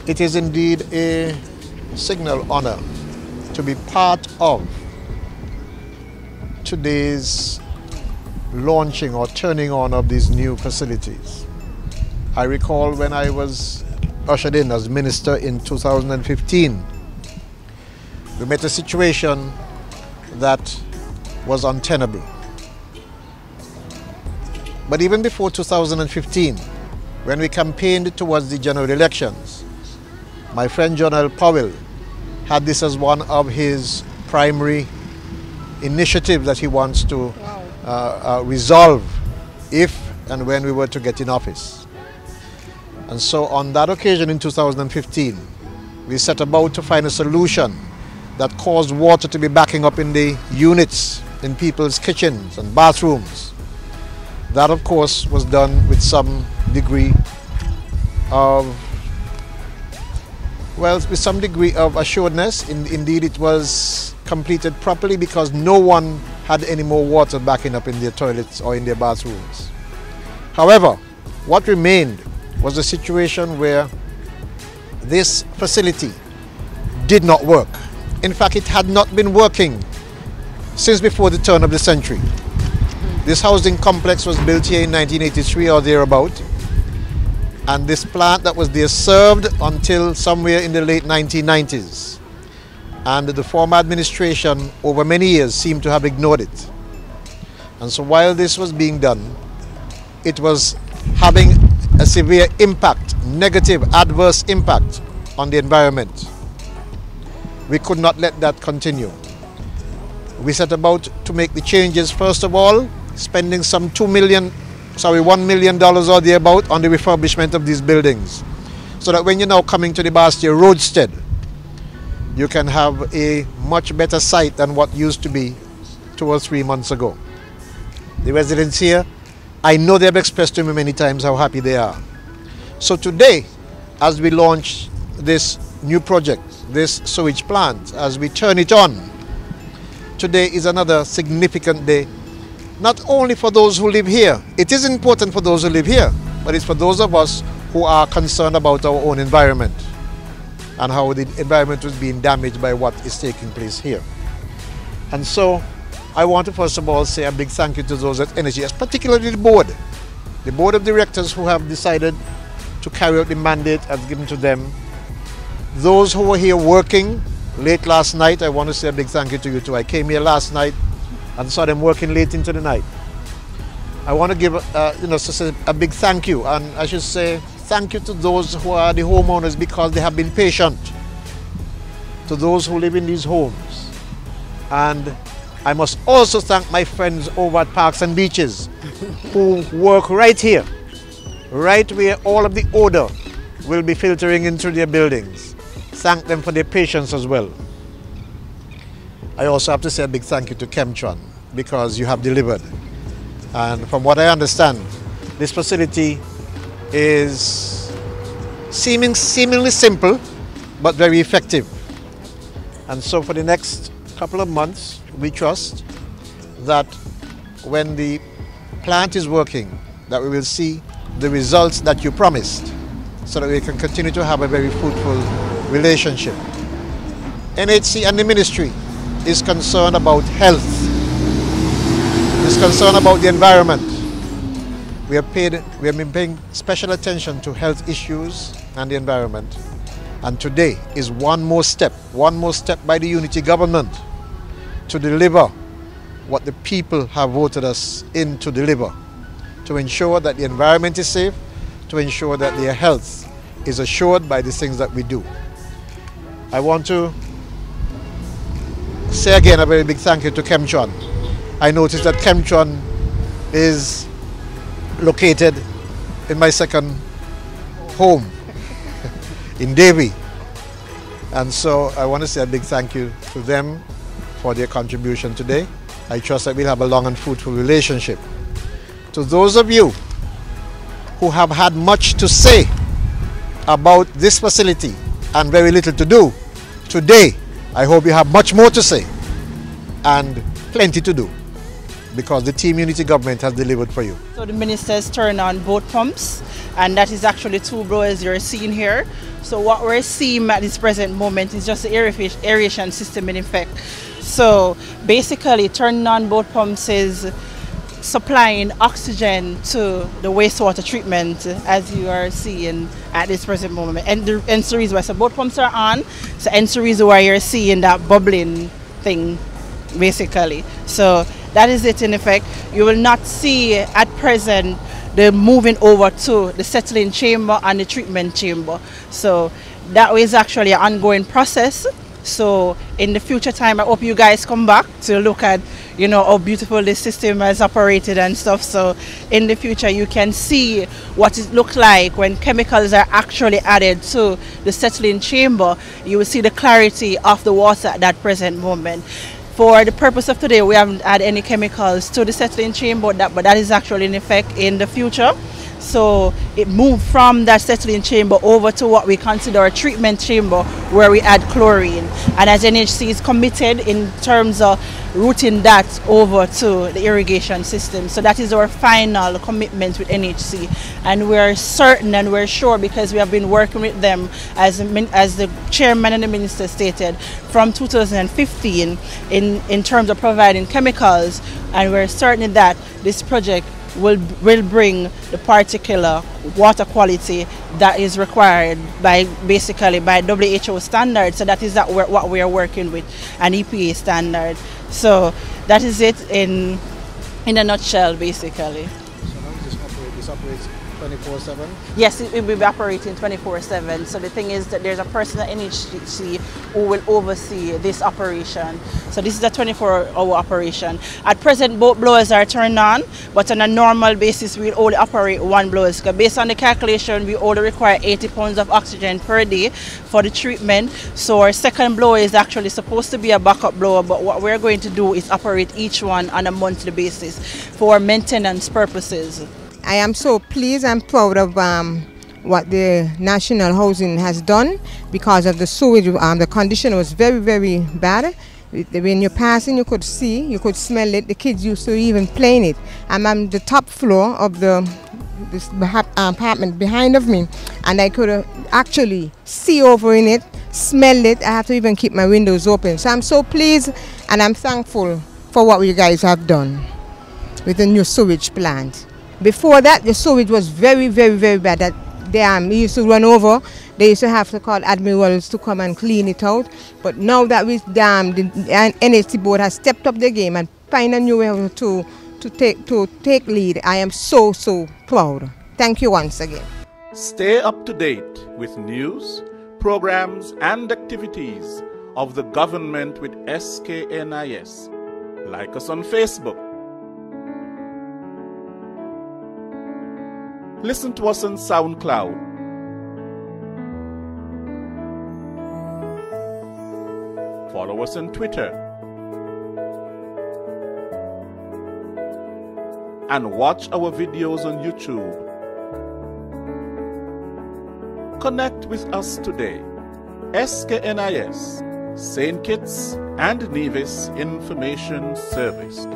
It is indeed a signal honor to be part of today's launching or turning on of these new facilities. I recall when I was ushered in as minister in 2015, we met a situation that was untenable. But even before 2015, when we campaigned towards the general elections, my friend John L. Powell had this as one of his primary initiatives that he wants to resolve if and when we were to get in office. And so on that occasion in 2015, we set about to find a solution that caused water to be backing up in the units in people's kitchens and bathrooms. That, of course, was done with some degree of assuredness. Indeed, it was completed properly because no one had any more water backing up in their toilets or in their bathrooms. However, what remained was a situation where this facility did not work. In fact, it had not been working since before the turn of the century. This housing complex was built here in 1983 or thereabout, and this plant that was there served until somewhere in the late 1990s. And the former administration over many years seemed to have ignored it. And so while this was being done, it was having a severe impact, negative, adverse impact on the environment. We could not let that continue. We set about to make the changes, first of all, spending some $1 million or thereabout on the refurbishment of these buildings, so that when you're now coming to the Bastia roadstead, you can have a much better site than what used to be 2 or 3 months ago. The residents here, I know they have expressed to me many times how happy they are. So today, as we launch this new project, this sewage plant, as we turn it on, today is another significant day, not only for those who live here. It is important for those who live here, but it's for those of us who are concerned about our own environment and how the environment was being damaged by what is taking place here. And so I want to first of all say a big thank you to those at Energy, particularly the board of directors who have decided to carry out the mandate as given to them. Those who were here working late last night, I want to say a big thank you to you too. I came here last night and saw them working late into the night. I want to give a big thank you, and I should say thank you to those who are the homeowners because they have been patient, to those who live in these homes. And I must also thank my friends over at Parks and Beaches who work right here, right where all of the odor will be filtering into their buildings. Thank them for their patience as well. I also have to say a big thank you to Chemtron because you have delivered. And from what I understand, this facility is seemingly simple but very effective. And so for the next couple of months, we trust that when the plant is working, that we will see the results that you promised, so that we can continue to have a very fruitful relationship. NHC and the ministry is concerned about health, is concerned about the environment. We have been paying special attention to health issues and the environment. And today is one more step by the unity government to deliver what the people have voted us in to deliver, to ensure that the environment is safe, to ensure that their health is assured by the things that we do. I want to say again a very big thank you to Chemtron. I noticed that Chemtron is located in my second home in Davie. And so I want to say a big thank you to them for their contribution today. I trust that we'll have a long and fruitful relationship. To those of you who have had much to say about this facility and very little to do. Today, I hope you have much more to say and plenty to do, because the Team Unity government has delivered for you. So the ministers turn on both pumps, and that is actually 2 blowers you're seeing here. So what we're seeing at this present moment is just the aeration system in effect. So basically turning on both pumps is supplying oxygen to the wastewater treatment, as you are seeing at this present moment. And the reason why, so both pumps are on, so hence the reason why you're seeing that bubbling thing, basically. So that is it in effect. You will not see at present the moving over to the settling chamber and the treatment chamber. So that is actually an ongoing process. So in the future time, I hope you guys come back to look at, you know, how beautiful this system has operated and stuff. So in the future, you can see what it looks like when chemicals are actually added to the settling chamber. You will see the clarity of the water at that present moment. For the purpose of today, we haven't added any chemicals to the settling chamber, but that is actually in effect in the future. So it moved from that settling chamber over to what we consider a treatment chamber, where we add chlorine. And as NHC is committed in terms of routing that over to the irrigation system. So that is our final commitment with NHC. And we're certain and we're sure, because we have been working with them, as the chairman and the minister stated, from 2015 in terms of providing chemicals. And we're certain that this project will bring the particular water quality that is required by basically by WHO standards. So that is what we are working with, an EPA standard. So that is it in a nutshell, basically. So now this operates 24/7? Yes, it will be operating 24/7. So the thing is that there's a person at NHC who will oversee this operation. So this is a 24-hour operation. At present, both blowers are turned on, but on a normal basis, we'll only operate 1 blower. Based on the calculation, we only require 80 pounds of oxygen per day for the treatment. So our second blower is actually supposed to be a backup blower, but what we're going to do is operate each one on a monthly basis for maintenance purposes. I am so pleased and proud of what the National Housing has done because of the sewage. The condition was very, very bad. When you're passing, you could see, you could smell it. The kids used to even play in it. I'm on the top floor of this apartment behind of me, and I could actually see over in it, smell it. I have to even keep my windows open. So I'm so pleased and I'm thankful for what you guys have done with the new sewage plant. Before that, the sewage was very, very, very bad. That dam used to run over. They used to have to call admirals to come and clean it out. But now that with dam, the NHC board has stepped up the game and find a new way to take lead. I am so, so proud. Thank you once again. Stay up to date with news, programs and activities of the government with SKNIS. Like us on Facebook. Listen to us on SoundCloud. Follow us on Twitter. And watch our videos on YouTube. Connect with us today. SKNIS, St. Kitts and Nevis Information Service.